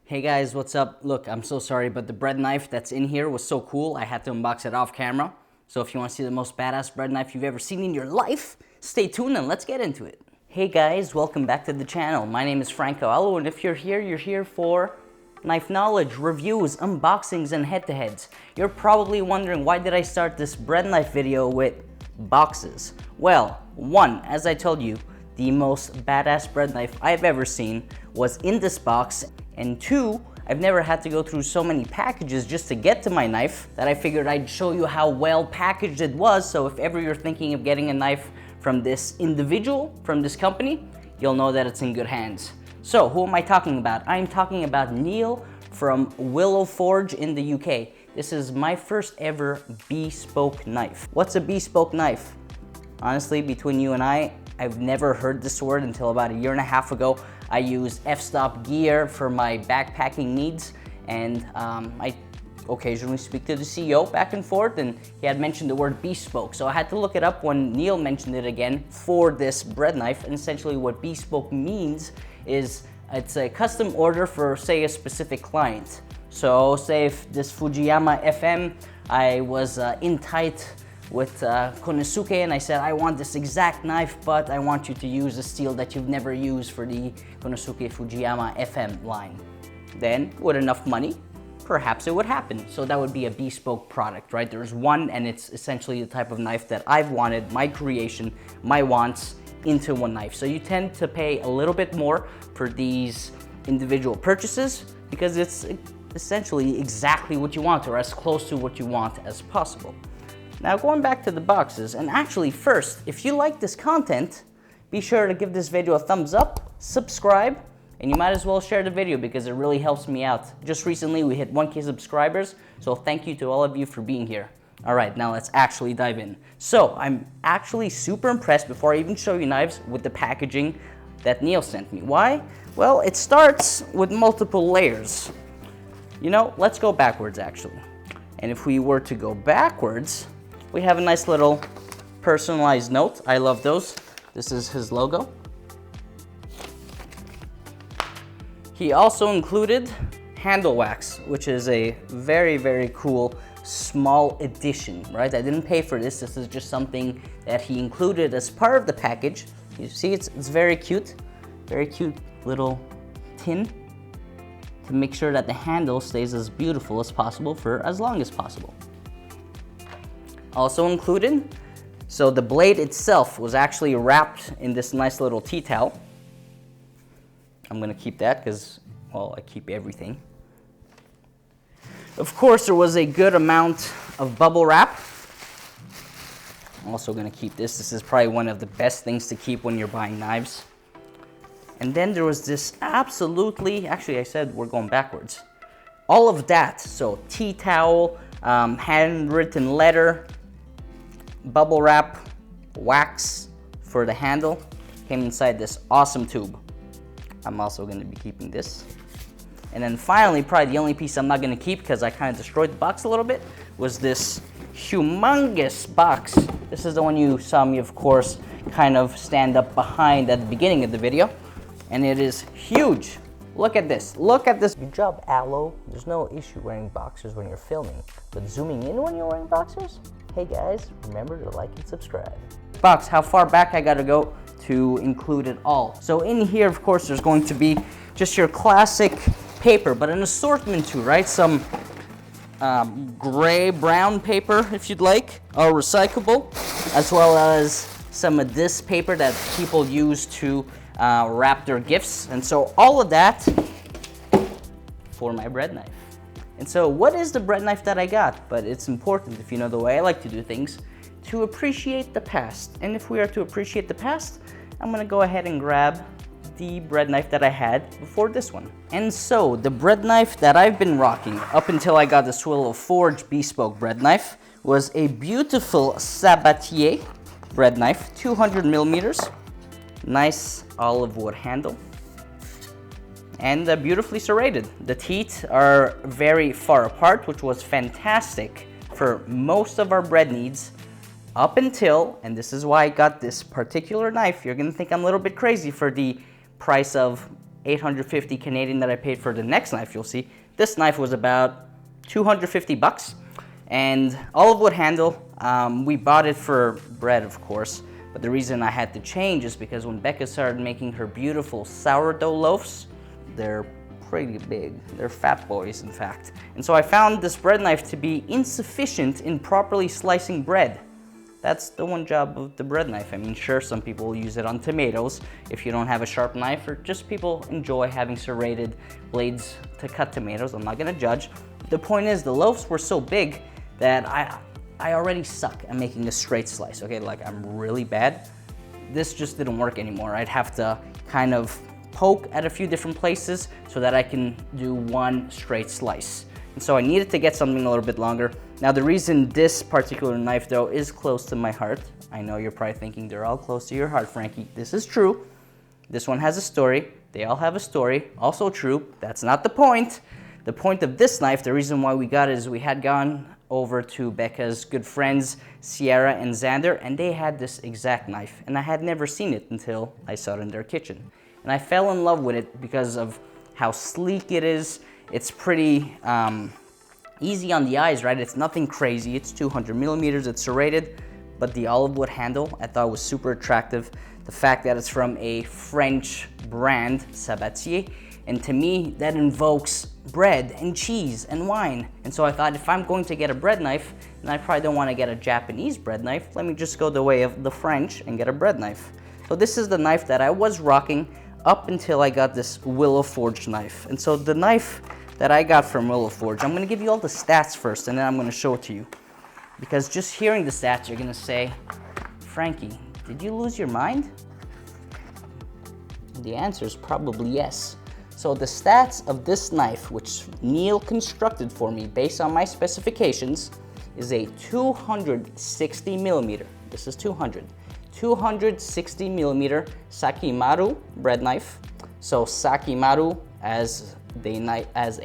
Hey guys, what's up? Look, I'm so sorry, but the bread knife that's in here was so cool, I had to unbox it off camera. So if you want to see the most badass bread knife you've ever seen in your life, stay tuned and let's get into it. Hey guys, welcome back to the channel. My name is Franco Allo, and if you're here for knife knowledge, reviews, unboxings, and head-to-heads. You're probably wondering, why did I start this bread knife video with boxes? Well, one, as I told you, the most badass bread knife I've ever seen was in this box. And two, I've never had to go through so many packages just to get to my knife that I figured I'd show you how well packaged it was. So if ever you're thinking of getting a knife from this individual, from this company, you'll know that it's in good hands. So who am I talking about? I'm talking about Neil from Willow Forge in the UK. This is my first ever bespoke knife. What's a bespoke knife? Honestly, between you and I've never heard this word until about a year and a half ago. I use f-stop gear for my backpacking needs, and I occasionally speak to the CEO back and forth, and he had mentioned the word bespoke. So I had to look it up when Neil mentioned it again for this bread knife. And essentially what bespoke means is it's a custom order for, say, a specific client. So say if this Fujiyama FM, I was in tight with Konosuke, and I said, I want this exact knife, but I want you to use a steel that you've never used for the Konosuke Fujiyama FM line. Then, with enough money, perhaps it would happen. So that would be a bespoke product, right? There's one, and it's essentially the type of knife that I've wanted, my creation, my wants, into one knife. So you tend to pay a little bit more for these individual purchases because it's essentially exactly what you want, or as close to what you want as possible. Now, going back to the boxes, and actually first, if you like this content, be sure to give this video a thumbs up, subscribe, and you might as well share the video because it really helps me out. Just recently we hit 1K subscribers, so thank you to all of you for being here. All right, now let's actually dive in. So I'm actually super impressed, before I even show you knives, with the packaging that Neil sent me. Why? Well, it starts with multiple layers. You know, let's go backwards actually. And if we were to go backwards, we have a nice little personalized note. I love those. This is his logo. He also included handle wax, which is a very, very cool small edition, right? I didn't pay for this. This is just something that he included as part of the package. You see, it's very cute little tin to make sure that the handle stays as beautiful as possible for as long as possible. Also included, so the blade itself was actually wrapped in this nice little tea towel. I'm gonna keep that because, well, I keep everything. Of course, there was a good amount of bubble wrap. I'm also gonna keep this. This is probably one of the best things to keep when you're buying knives. And then there was this absolutely, actually I said we're going backwards. All of that, so tea towel, handwritten letter, bubble wrap, wax for the handle, came inside this awesome tube. I'm also gonna be keeping this. And then finally, probably the only piece I'm not gonna keep because I kind of destroyed the box a little bit, was this humongous box. This is the one you saw me, of course, kind of stand up behind at the beginning of the video. And it is huge. Look at this, look at this. Good job, Allo. There's no issue wearing boxers when you're filming, but zooming in when you're wearing boxers? Hey guys, remember to like and subscribe. Box, how far back I gotta go to include it all. So in here, of course, there's going to be just your classic paper, but an assortment too, right? Some gray, brown paper, if you'd like, or recyclable, as well as some of this paper that people use to wrap their gifts. And so all of that for my bread knife. And so what is the bread knife that I got? But it's important, if you know the way I like to do things, to appreciate the past. And if we are to appreciate the past, I'm gonna go ahead and grab the bread knife that I had before this one. And so the bread knife that I've been rocking up until I got this Willow Forge bespoke bread knife was a beautiful Sabatier bread knife, 200 millimeters, nice olive wood handle, and beautifully serrated. The teeth are very far apart, which was fantastic for most of our bread needs up until, and this is why I got this particular knife. You're gonna think I'm a little bit crazy for the price of 850 Canadian that I paid for the next knife you'll see. This knife was about 250 bucks. And olive wood handle, we bought it for bread, of course. But the reason I had to change is because when Becca started making her beautiful sourdough loaves, they're pretty big. They're fat boys, in fact. And so I found this bread knife to be insufficient in properly slicing bread. That's the one job of the bread knife. I mean, sure, some people use it on tomatoes if you don't have a sharp knife, or just people enjoy having serrated blades to cut tomatoes. I'm not gonna judge. The point is, the loaves were so big that I already suck at making a straight slice, okay? Like, I'm really bad. This just didn't work anymore. I'd have to kind of poke at a few different places so that I can do one straight slice. And so I needed to get something a little bit longer. Now, the reason this particular knife, though, is close to my heart, I know you're probably thinking they're all close to your heart, Frankie. This is true. This one has a story. They all have a story. Also true. That's not the point. The point of this knife, the reason why we got it, is we had gone over to Becca's good friends, Sierra and Xander, and they had this exact knife. And I had never seen it until I saw it in their kitchen. And I fell in love with it because of how sleek it is. It's pretty easy on the eyes, right? It's nothing crazy. It's 200 millimeters, it's serrated, but the olive wood handle I thought was super attractive. The fact that it's from a French brand, Sabatier, and to me, that invokes bread and cheese and wine. And so I thought, if I'm going to get a bread knife, and I probably don't want to get a Japanese bread knife, let me just go the way of the French and get a bread knife. So this is the knife that I was rocking up until I got this Willow Forge knife. And so the knife that I got from Willow Forge, I'm gonna give you all the stats first, and then I'm gonna show it to you. Because just hearing the stats, you're gonna say, Frankie, did you lose your mind? The answer is probably yes. So the stats of this knife, which Neil constructed for me based on my specifications, is a 260 millimeter. This is 260 millimeter sakimaru bread knife. So sakimaru as a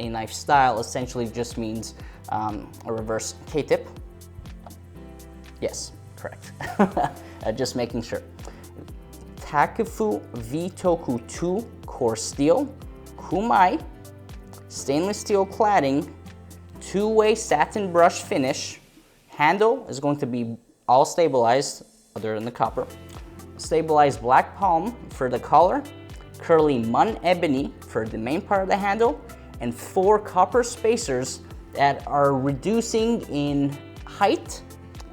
knife style essentially just means a reverse K-tip. Yes, correct. Just making sure. Takefu V-Toku 2 core steel, kumai, stainless steel cladding, two-way satin brush finish. Handle is going to be all stabilized other than the copper. Stabilized black palm for the collar, curly Mun Ebony for the main part of the handle, and 4 copper spacers that are reducing in height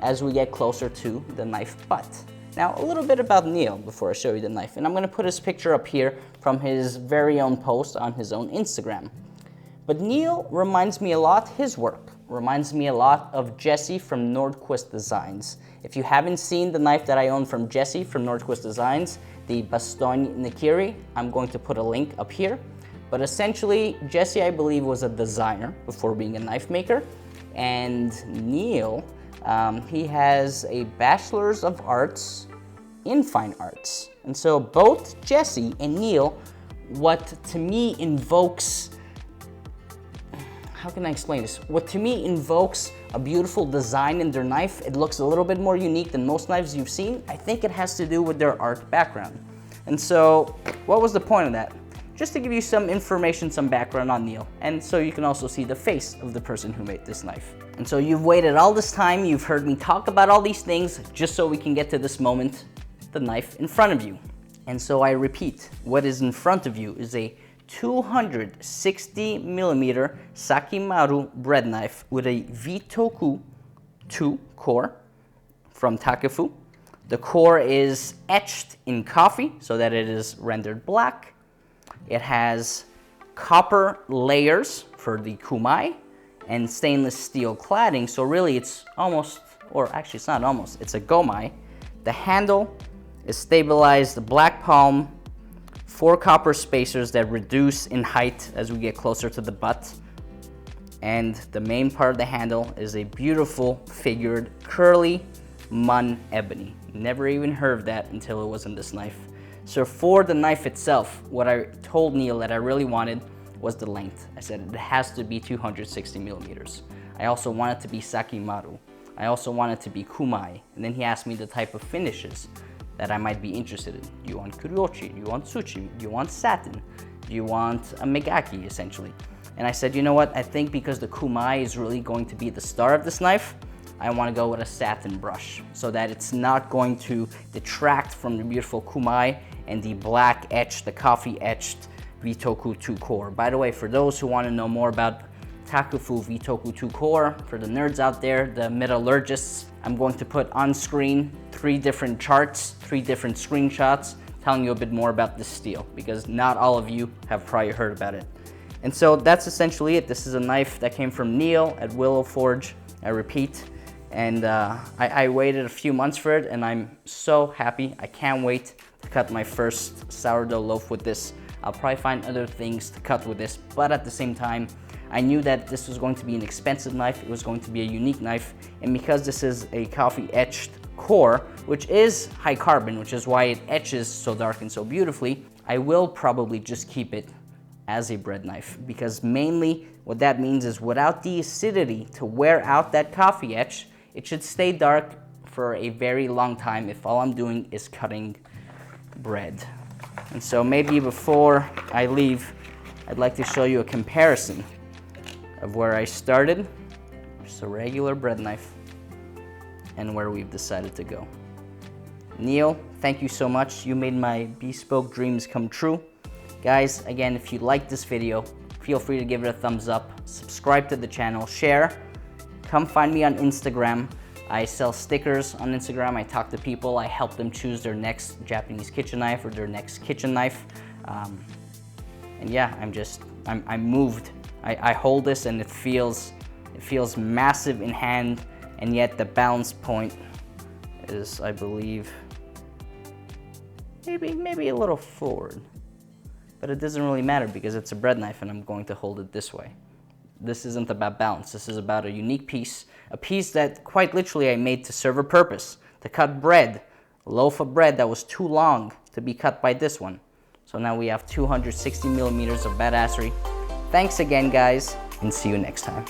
as we get closer to the knife butt. Now, a little bit about Neil before I show you the knife, and I'm gonna put his picture up here from his very own post on his own Instagram. But Neil reminds me a lot, his work reminds me a lot of Jesse from Nordquist Designs. If you haven't seen the knife that I own from Jesse from Nordquist Designs, the Bastogne Nikiri, I'm going to put a link up here. But essentially, Jesse, I believe, was a designer before being a knife maker. And Neil, he has a Bachelor's of Arts in Fine Arts. And so both Jesse and Neil, what to me invokes, how can I explain this? What to me invokes a beautiful design in their knife, it looks a little bit more unique than most knives you've seen. I think it has to do with their art background. And so, what was the point of that? Just to give you some information, some background on Neil, and so you can also see the face of the person who made this knife. And so you've waited all this time, you've heard me talk about all these things, just so we can get to this moment, the knife in front of you. And so I repeat, what is in front of you is a 260 millimeter sakimaru bread knife with a V-Toku 2 core from Takefu. The core is etched in coffee so that it is rendered black. It has copper layers for the kumai and stainless steel cladding. So really it's almost, or actually it's not almost, it's a gomai. The handle is stabilized black palm, 4 copper spacers that reduce in height as we get closer to the butt. And the main part of the handle is a beautiful figured curly Mun Ebony. Never even heard of that until it was in this knife. So for the knife itself, what I told Neil that I really wanted was the length. I said it has to be 260 millimeters. I also want it to be sakimaru. I also want it to be kumai. And then he asked me the type of finishes that I might be interested in. Do you want kurochi? Do you want sushi? Do you want satin? Do you want a megaki, essentially? And I said, you know what? I think because the kumai is really going to be the star of this knife, I want to go with a satin brush so that it's not going to detract from the beautiful kumai and the black etched, the coffee etched Vitoku 2 core. By the way, for those who want to know more about Takufu Vitoku 2 core, for the nerds out there, the metallurgists, I'm going to put on screen 3 different charts, 3 different screenshots telling you a bit more about this steel, because not all of you have probably heard about it. And so that's essentially it. This is a knife that came from Neil at Willow Forge, I repeat. And I waited a few months for it, and I'm so happy. I can't wait to cut my first sourdough loaf with this. I'll probably find other things to cut with this, but at the same time, I knew that this was going to be an expensive knife. It was going to be a unique knife. And because this is a coffee etched core, which is high carbon, which is why it etches so dark and so beautifully, I will probably just keep it as a bread knife, because mainly what that means is without the acidity to wear out that coffee etch, it should stay dark for a very long time if all I'm doing is cutting bread. And so maybe before I leave, I'd like to show you a comparison of where I started, just a regular bread knife, and where we've decided to go. Neil, thank you so much. You made my bespoke dreams come true. Guys, again, if you like this video, feel free to give it a thumbs up, subscribe to the channel, share. Come find me on Instagram. I sell stickers on Instagram. I talk to people. I help them choose their next Japanese kitchen knife or their next kitchen knife. And yeah, I'm moved. I hold this and it feels massive in hand, and yet the balance point is, I believe, maybe a little forward. But it doesn't really matter because it's a bread knife and I'm going to hold it this way. This isn't about balance. This is about a unique piece, a piece that quite literally I made to serve a purpose, to cut bread, a loaf of bread that was too long to be cut by this one. So now we have 260 millimeters of badassery. Thanks again, guys, and see you next time.